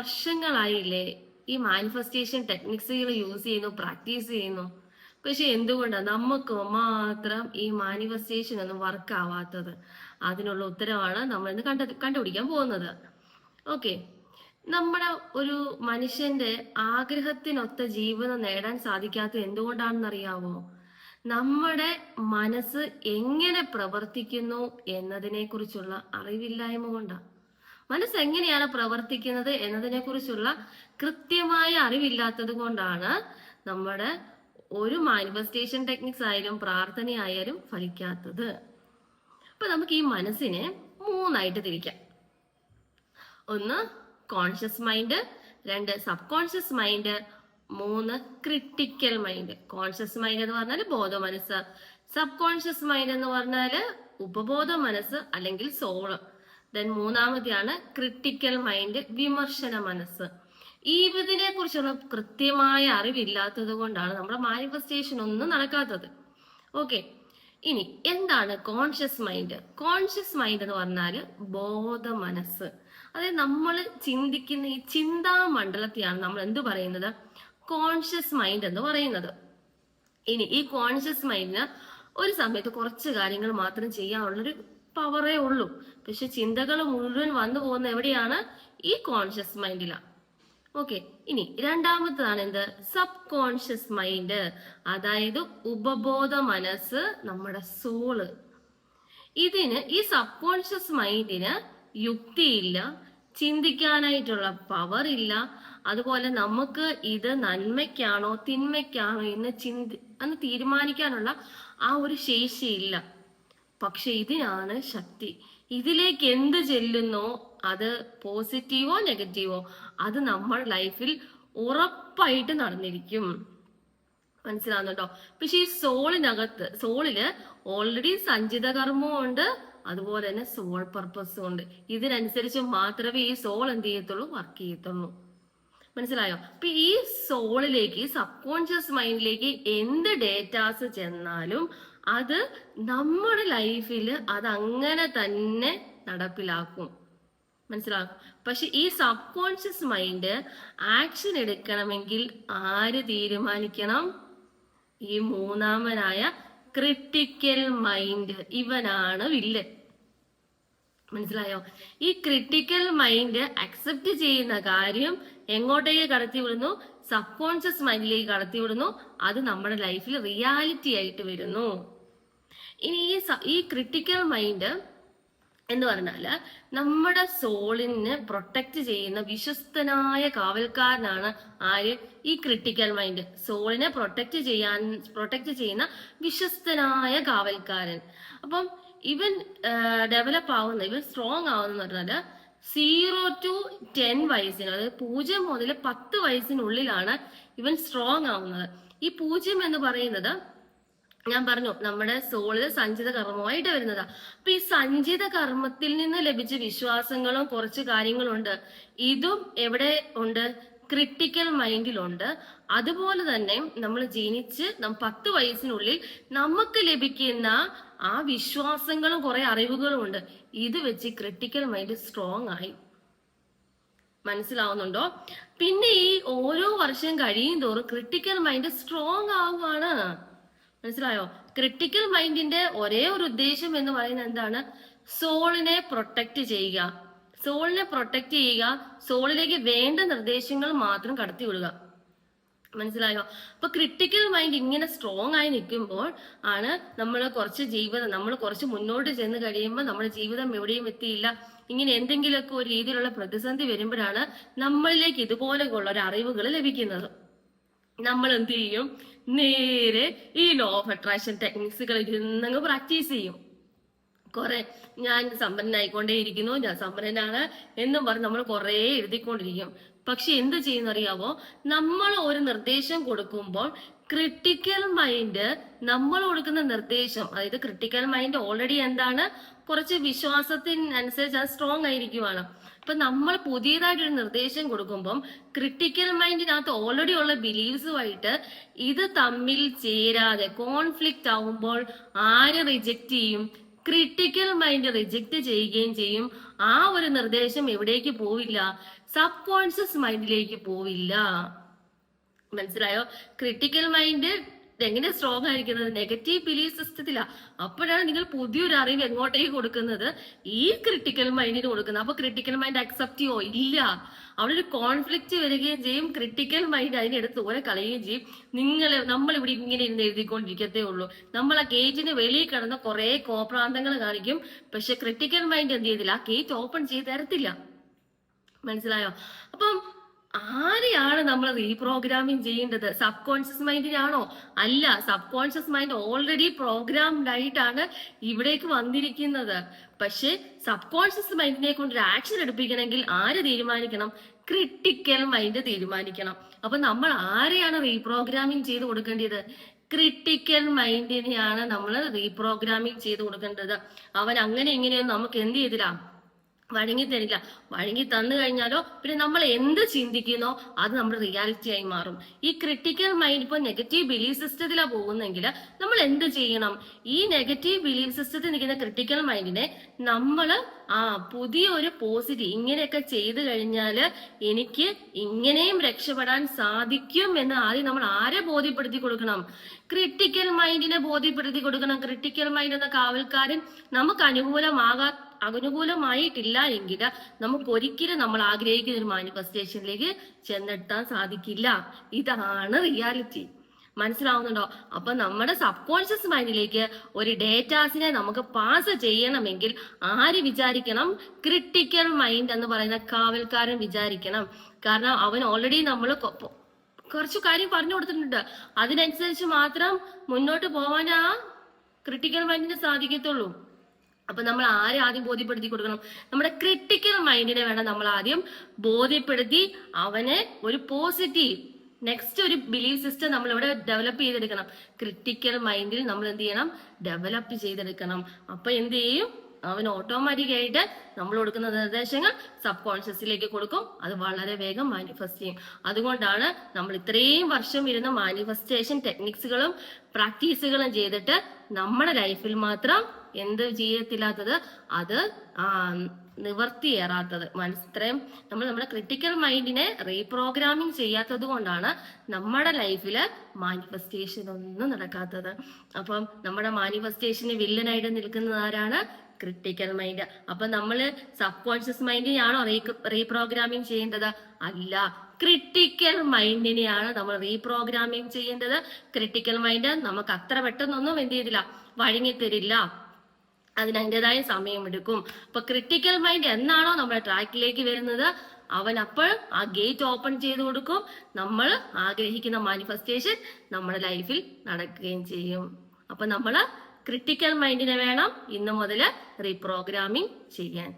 വർഷങ്ങളായില്ലേ ഈ manifestation ടെക്നിക്സുകൾ use ചെയ്യുന്നു, practice ചെയ്യുന്നു. പക്ഷെ എന്തുകൊണ്ടാണ് നമുക്ക് മാത്രം ഈ മാനിഫെസ്റ്റേഷൻ ഒന്നും വർക്ക് ആവാത്തത്? അതിനുള്ള ഉത്തരവാണ് നമ്മൾ ഇന്ന് കണ്ടുപിടിക്കാൻ പോകുന്നത്. ഓക്കെ, നമ്മുടെ ഒരു മനുഷ്യന്റെ ആഗ്രഹത്തിനൊത്ത ജീവിതം നേടാൻ സാധിക്കാത്തത് എന്തുകൊണ്ടാണെന്ന് അറിയാവോ? നമ്മുടെ മനസ്സ് എങ്ങനെ പ്രവർത്തിക്കുന്നു എന്നതിനെ കുറിച്ചുള്ള അറിവില്ലായ്മ കൊണ്ടാണ്. മനസ്സ് എങ്ങനെയാണ് പ്രവർത്തിക്കുന്നത് എന്നതിനെ കുറിച്ചുള്ള കൃത്യമായ അറിവില്ലാത്തത് കൊണ്ടാണ് നമ്മുടെ ഒരു മാനിഫെസ്റ്റേഷൻ ടെക്നിക്സ് ആയാലും പ്രാർത്ഥനയായാലും ഫലിക്കാത്തത്. അപ്പൊ നമുക്ക് ഈ മനസ്സിനെ മൂന്നായിട്ട് തിരിക്കാം. ഒന്ന് കോൺഷ്യസ് മൈൻഡ്, രണ്ട് സബ് കോൺഷ്യസ് മൈൻഡ്, മൂന്ന് ക്രിട്ടിക്കൽ മൈൻഡ്. കോൺഷ്യസ് മൈൻഡ് എന്ന് പറഞ്ഞാൽ ബോധ മനസ്സ്, സബ് കോൺഷ്യസ് മൈൻഡ് എന്ന് പറഞ്ഞാൽ ഉപബോധ മനസ്സ് അല്ലെങ്കിൽ സോള്. ദെൻ മൂന്നാമത്തെയാണ് ക്രിട്ടിക്കൽ മൈൻഡ്, വിമർശന മനസ്സ്. ഇതിനെ കുറിച്ചുള്ള കൃത്യമായ അറിവില്ലാത്തത് കൊണ്ടാണ് നമ്മുടെ മാനിഫെസ്റ്റേഷൻ ഒന്നും നടക്കാത്തത്. ഓക്കെ, ഇനി എന്താണ് കോൺഷ്യസ് മൈൻഡ്? കോൺഷ്യസ് മൈൻഡ് എന്ന് പറഞ്ഞാൽ ബോധ മനസ്സ്. അതായത് നമ്മൾ ചിന്തിക്കുന്ന ഈ ചിന്താ മണ്ഡലത്തെയാണ് നമ്മൾ എന്ത് പറയുന്നത്? കോൺഷ്യസ് മൈൻഡ് എന്ന് പറയുന്നത്. ഇനി ഈ കോൺഷ്യസ് മൈൻഡിന് ഒരു സമയത്ത് കുറച്ച് കാര്യങ്ങൾ മാത്രം ചെയ്യാനുള്ളൊരു പവറേ ഉള്ളൂ. പക്ഷെ ചിന്തകൾ മുഴുവൻ വന്നു പോകുന്ന എവിടെയാണ്? ഈ കോൺഷ്യസ് മൈൻഡിലാണ്. ഓക്കെ, ഇനി രണ്ടാമത്തതാണ് എന്ത്? സബ് കോൺഷ്യസ് മൈൻഡ്, അതായത് ഉപബോധ മനസ്സ്, നമ്മുടെ സോള്. ഇതിന് ഈ സബ് കോൺഷ്യസ് മൈൻഡിന് യുക്തിയില്ല, ചിന്തിക്കാനായിട്ടുള്ള പവർ ഇല്ല. അതുപോലെ നമുക്ക് ഇത് നന്മയ്ക്കാണോ തിന്മയ്ക്കാണോ എന്ന് തീരുമാനിക്കാനുള്ള ആ ഒരു ശേഷിയില്ല. പക്ഷെ ഇതിനാണ് ശക്തി. ഇതിലേക്ക് എന്ത് ചെല്ലുന്നോ അത് പോസിറ്റീവോ നെഗറ്റീവോ അത് നമ്മുടെ ലൈഫിൽ ഉറപ്പായിട്ട് നടന്നിരിക്കും. മനസ്സിലാവുന്നുണ്ടോ? പക്ഷെ ഈ സോളില് ഓൾറെഡി സഞ്ചിത കർമ്മവും ഉണ്ട്, അതുപോലെ തന്നെ സോൾ പർപ്പസും ഉണ്ട്. ഇതിനനുസരിച്ച് മാത്രമേ ഈ സോൾ എന്ത് ചെയ്യത്തുള്ളൂ? വർക്ക് ചെയ്യത്തുള്ളൂ. മനസ്സിലായോ? അപ്പൊ ഈ സോളിലേക്ക്, സബ് കോൺഷ്യസ് മൈൻഡിലേക്ക് എന്ത് ഡേറ്റാസ് ചെന്നാലും അത് നമ്മുടെ ലൈഫിൽ അത് അങ്ങനെ തന്നെ നടപ്പിലാക്കും. മനസ്സിലാക്കും. പക്ഷെ ഈ സബ് കോൺഷ്യസ് മൈൻഡ് ആക്ഷൻ എടുക്കണമെങ്കിൽ ആര് തീരുമാനിക്കണം? ഈ മൂന്നാമനായ ക്രിട്ടിക്കൽ മൈൻഡ്. ഇവനാണ് വില്ലൻ. മനസ്സിലായോ? ഈ ക്രിട്ടിക്കൽ മൈൻഡ് അക്സെപ്റ്റ് ചെയ്യുന്ന കാര്യം എങ്ങോട്ടേക്ക് കടത്തിവിടുന്നു? Sub conscious മൈൻഡിലേക്ക് കടത്തിവിടുന്നു. അത് നമ്മുടെ ലൈഫിൽ റിയാലിറ്റി ആയിട്ട് വരുന്നു. ഇനി ഈ ക്രിട്ടിക്കൽ മൈൻഡ് എന്ന് പറഞ്ഞാല് നമ്മുടെ സോളിനെ പ്രൊട്ടക്ട് ചെയ്യുന്ന വിശ്വസ്തനായ കാവൽക്കാരനാണ് ആര്? ഈ ക്രിട്ടിക്കൽ മൈൻഡ്. സോളിനെ പ്രൊട്ടക്ട് ചെയ്യുന്ന വിശ്വസ്തനായ കാവൽക്കാരൻ. അപ്പം ഇവൻ ഡെവലപ്പ് ആവുന്ന, ഇവൻ സ്ട്രോങ് ആവുന്ന പറഞ്ഞാല് 0 to 10 വയസ്സിന്, അതായത് 0 മുതൽ 10 വയസ്സിനുള്ളിലാണ് ഇവൻ സ്ട്രോങ് ആവുന്നത്. ഈ 0 എന്ന് പറയുന്നത് ഞാൻ പറഞ്ഞു നമ്മുടെ സോളിൽ സഞ്ചിത കർമ്മമായിട്ട് വരുന്നതാ. അപ്പൊ ഈ സഞ്ചിത കർമ്മത്തിൽ നിന്ന് ലഭിച്ച വിശ്വാസങ്ങളും കുറച്ച് കാര്യങ്ങളുണ്ട്. ഇതും എവിടെ ഉണ്ട്? ക്രിട്ടിക്കൽ മൈൻഡിലുണ്ട്. അതുപോലെ തന്നെ നമ്മൾ ജനിച്ച് 10 വയസ്സിനുള്ളിൽ നമുക്ക് ലഭിക്കുന്ന ആ വിശ്വാസങ്ങളും കുറെ അറിവുകളും ഉണ്ട്. ഇത് വെച്ച് ക്രിട്ടിക്കൽ മൈൻഡ് സ്ട്രോങ് ആയി. മനസ്സിലാവുന്നുണ്ടോ? പിന്നെ ഈ ഓരോ വർഷം കഴിയും തോറും ക്രിട്ടിക്കൽ മൈൻഡ് സ്ട്രോങ് ആവുകയാണ്. മനസ്സിലായോ? ക്രിട്ടിക്കൽ മൈൻഡിന്റെ ഒരേ ഒരു ഉദ്ദേശം എന്ന് പറയുന്നത് എന്താണ്? സോളിനെ പ്രൊട്ടക്ട് ചെയ്യുക. സോളിനെ പ്രൊട്ടക്ട് ചെയ്യുക, സോളിലേക്ക് വേണ്ട നിർദ്ദേശങ്ങൾ മാത്രം കടത്തിവിടുക. മനസ്സിലായോ? അപ്പൊ ക്രിട്ടിക്കൽ മൈൻഡ് ഇങ്ങനെ സ്ട്രോങ് ആയി നിൽക്കുമ്പോൾ ആണ് നമ്മൾ കുറച്ച് മുന്നോട്ട് ചെന്ന് കഴിയുമ്പോൾ നമ്മുടെ ജീവിതം എവിടെയും എത്തിയില്ല, ഇങ്ങനെ എന്തെങ്കിലുമൊക്കെ ഒരു രീതിയിലുള്ള പ്രതിസന്ധി വരുമ്പോഴാണ് നമ്മളിലേക്ക് ഇതുപോലെയുള്ള ഒരു അറിവുകൾ ലഭിക്കുന്നത്. നമ്മൾ എന്ത് ചെയ്യും? നേരെ ഈ ലോ ഓഫ് അട്രാക്ഷൻ ടെക്നിക്സുകൾ ഇരുന്നങ്ങ് പ്രാക്ടീസ് ചെയ്യും. കുറെ ഞാൻ സമ്പന്നനായിക്കൊണ്ടേയിരിക്കുന്നു, ഞാൻ സമ്പന്നനാണ് എന്നും പറഞ്ഞ് നമ്മൾ കുറെ എഴുതിക്കൊണ്ടിരിക്കും. പക്ഷെ എന്ത് ചെയ്യുന്നറിയാവോ? നമ്മൾ ഒരു നിർദ്ദേശം കൊടുക്കുമ്പോൾ ക്രിട്ടിക്കൽ മൈൻഡ് നമ്മൾ കൊടുക്കുന്ന നിർദ്ദേശം, അതായത് ക്രിട്ടിക്കൽ മൈൻഡ് ഓൾറെഡി എന്താണ്? കുറച്ച് വിശ്വാസത്തിനനുസരിച്ച് അത് സ്ട്രോങ് ആയിരിക്കുവാണ്. ഇപ്പൊ നമ്മൾ പുതിയതായിട്ടൊരു നിർദ്ദേശം കൊടുക്കുമ്പോൾ ക്രിട്ടിക്കൽ മൈൻഡിനകത്ത് ഓൾറെഡി ഉള്ള ബിലീവ്സുമായിട്ട് ഇത് തമ്മിൽ ചേരാതെ കോൺഫ്ലിക്റ്റ് ആവുമ്പോൾ ആര് റിജക്റ്റ് ചെയ്യും? ക്രിട്ടിക്കൽ മൈൻഡ് റിജക്റ്റ് ചെയ്യുകയും ചെയ്യും. ആ ഒരു നിർദ്ദേശം എവിടേക്ക് പോവില്ല? സബ് കോൺഷ്യസ് മൈൻഡിലേക്ക് പോവില്ല. മനസ്സിലായോ? ക്രിട്ടിക്കൽ മൈൻഡ് എങ്ങനെ സ്ട്രോങ് ആയിരിക്കുന്നത്? നെഗറ്റീവ് ബിലീഫ് സിസ്റ്റത്തിലാ. അപ്പോഴാണ് നിങ്ങൾ പുതിയൊരു അറിവ് എങ്ങോട്ടേക്ക് കൊടുക്കുന്നത്? ഈ ക്രിട്ടിക്കൽ മൈൻഡിന് കൊടുക്കുന്നത്. അപ്പൊ ക്രിട്ടിക്കൽ മൈൻഡ് അക്സെപ്റ്റ് ചെയ്യോ? ഇല്ല. അവിടെ ഒരു കോൺഫ്ലിക്റ്റ് വരികയും ചെയ്യും. ക്രിട്ടിക്കൽ മൈൻഡ് അതിനെടുത്ത് ഓരെ കളയുകയും ചെയ്യും. നമ്മൾ ഇവിടെ ഇങ്ങനെ ഇരുന്ന് എഴുതിക്കൊണ്ടിരിക്കത്തേ ഉള്ളൂ. നമ്മൾ ആ ഗേറ്റിന് വെളിയിൽ കിടന്ന് കുറെ കോപ്രാന്തങ്ങൾ കാണിക്കും. പക്ഷെ ക്രിട്ടിക്കൽ മൈൻഡ് എന്ത് ചെയ്തില്ല? ആ ഗേറ്റ് ഓപ്പൺ ചെയ്ത് തരത്തില്ല. മനസ്സിലായോ? അപ്പം ആരെയാണ് നമ്മൾ റീപ്രോഗ്രാമിംഗ് ചെയ്യേണ്ടത്? സബ് കോൺഷ്യസ് മൈൻഡിനാണോ? അല്ല. Subconscious mind already programmed ആയിട്ടാണ് ഇവിടേക്ക് വന്നിരിക്കുന്നത്. പക്ഷെ സബ് കോൺഷ്യസ് മൈൻഡിനെ കൊണ്ട് ഒരു ആക്ഷൻ എടുപ്പിക്കണമെങ്കിൽ ആര് തീരുമാനിക്കണം? ക്രിട്ടിക്കൽ മൈൻഡ് തീരുമാനിക്കണം. അപ്പൊ നമ്മൾ ആരെയാണ് റീപ്രോഗ്രാമിംഗ് ചെയ്ത് കൊടുക്കേണ്ടത്? ക്രിട്ടിക്കൽ മൈൻഡിനെയാണ് നമ്മൾ റീപ്രോഗ്രാമിംഗ് ചെയ്ത് കൊടുക്കേണ്ടത്. അവൻ അങ്ങനെ ഇങ്ങനെയൊന്നും നമുക്ക് എന്ത് ചെയ്തില്ല, വഴങ്ങി തരില്ല. വഴങ്ങി തന്നു കഴിഞ്ഞാലോ പിന്നെ നമ്മൾ എന്ത് ചിന്തിക്കുന്നോ അത് നമ്മുടെ റിയാലിറ്റി ആയി മാറും. ഈ ക്രിട്ടിക്കൽ മൈൻഡ് ഇപ്പൊ നെഗറ്റീവ് ബിലീഫ് സിസ്റ്റത്തിലാ പോകുന്നെങ്കിൽ നമ്മൾ എന്ത് ചെയ്യണം? ഈ നെഗറ്റീവ് ബിലീഫ് സിസ്റ്റത്തിൽ നിൽക്കുന്ന ക്രിട്ടിക്കൽ മൈൻഡിനെ നമ്മൾ പുതിയ ഒരു പോസിറ്റീവ് ഇങ്ങനെയൊക്കെ ചെയ്തു കഴിഞ്ഞാല് എനിക്ക് ഇങ്ങനെയും രക്ഷപ്പെടാൻ സാധിക്കും എന്ന് ആദ്യം നമ്മൾ ആരെ ബോധ്യപ്പെടുത്തി കൊടുക്കണം? ക്രിട്ടിക്കൽ മൈൻഡിനെ ബോധ്യപ്പെടുത്തി കൊടുക്കണം. ക്രിട്ടിക്കൽ മൈൻഡ് എന്ന കാവൽക്കാരൻ നമുക്ക് അനുകൂലമായിട്ടില്ല എങ്കിൽ നമുക്ക് ഒരിക്കലും നമ്മൾ ആഗ്രഹിക്കുന്ന ഒരു മാനിഫെസ്റ്റേഷനിലേക്ക് ചെന്നെത്താൻ സാധിക്കില്ല. ഇതാണ് റിയാലിറ്റി. മനസ്സിലാവുന്നുണ്ടോ? അപ്പൊ നമ്മുടെ സബ് കോൺഷ്യസ് മൈൻഡിലേക്ക് ഒരു ഡേറ്റാസിനെ നമുക്ക് പാസ് ചെയ്യണമെങ്കിൽ ആര് വിചാരിക്കണം? ക്രിട്ടിക്കൽ മൈൻഡ് എന്ന് പറയുന്ന കാവൽക്കാരൻ വിചാരിക്കണം. കാരണം അവൻ ഓൾറെഡി നമ്മൾ കുറച്ചു കാര്യം പറഞ്ഞു കൊടുത്തിട്ടുണ്ട്. അതിനനുസരിച്ച് മാത്രം മുന്നോട്ട് പോവാൻ ആ ക്രിട്ടിക്കൽ മൈൻഡിന് സാധിക്കത്തുള്ളൂ. അപ്പൊ നമ്മൾ ആരെ ആദ്യം ബോധ്യപ്പെടുത്തി കൊടുക്കണം? നമ്മുടെ ക്രിട്ടിക്കൽ മൈൻഡിനെ വേണം നമ്മൾ ആദ്യം ബോധ്യപ്പെടുത്തി അവനെ ഒരു പോസിറ്റീവ് നെക്സ്റ്റ് ഒരു ബിലീഫ് സിസ്റ്റം നമ്മൾ ഇവിടെ ഡെവലപ്പ് ചെയ്തെടുക്കണം. ക്രിട്ടിക്കൽ മൈൻഡിൽ നമ്മൾ എന്ത് ചെയ്യണം? ഡെവലപ്പ് ചെയ്തെടുക്കണം. അപ്പൊ എന്ത് ചെയ്യും? അവൻ ഓട്ടോമാറ്റിക് ആയിട്ട് നമ്മൾ കൊടുക്കുന്ന നിർദ്ദേശങ്ങൾ സബ് കോൺഷ്യസിലേക്ക് കൊടുക്കും. അത് വളരെ വേഗം മാനിഫെസ്റ്റ് ചെയ്യും. അതുകൊണ്ടാണ് നമ്മൾ ഇത്രയും വർഷം ഇരുന്ന മാനിഫെസ്റ്റേഷൻ ടെക്നിക്സുകളും പ്രാക്ടീസുകളും ചെയ്തിട്ട് നമ്മുടെ ലൈഫിൽ മാത്രം എന്ത് ചെയ്യത്തില്ലാത്തത്? അത് നിവർത്തിയേറാത്തത്. ഇത്രയും നമ്മൾ നമ്മുടെ ക്രിട്ടിക്കൽ മൈൻഡിനെ റീപ്രോഗ്രാമിംഗ് ചെയ്യാത്തത് കൊണ്ടാണ് നമ്മുടെ ലൈഫില് മാനിഫെസ്റ്റേഷൻ ഒന്നും നടക്കാത്തത്. അപ്പം നമ്മുടെ മാനിഫെസ്റ്റേഷന് വില്ലനായിട്ട് നിൽക്കുന്നത് ആരാണ്? Critical mind. അപ്പൊ നമ്മള് സബ് കോൺഷ്യസ് മൈൻഡിനെയാണോ റീപ്രോഗ്രാമിംഗ് ചെയ്യേണ്ടത്? അല്ല. ക്രിട്ടിക്കൽ മൈൻഡിനെയാണ് നമ്മൾ റീപ്രോഗ്രാമിംഗ് ചെയ്യേണ്ടത്. ക്രിട്ടിക്കൽ മൈൻഡ് നമുക്ക് അത്ര പെട്ടെന്നൊന്നും എന്ത് ചെയ്തില്ല, വഴങ്ങിത്തരില്ല. അതിന് അതിൻ്റെതായ സമയമെടുക്കും. അപ്പൊ ക്രിട്ടിക്കൽ മൈൻഡ് എന്നാണോ നമ്മുടെ ട്രാക്കിലേക്ക് വരുന്നത് അവൻ അപ്പോൾ ആ ഗേറ്റ് ഓപ്പൺ ചെയ്ത് കൊടുക്കും. നമ്മൾ ആഗ്രഹിക്കുന്ന മാനിഫെസ്റ്റേഷൻ നമ്മുടെ ലൈഫിൽ നടക്കുകയും ചെയ്യും. അപ്പൊ നമ്മള് ക്രിട്ടിക്കൽ മൈൻഡിനെ വേണം ഇന്ന് മുതൽ റീപ്രോഗ്രാമിംഗ് ചെയ്യാൻ.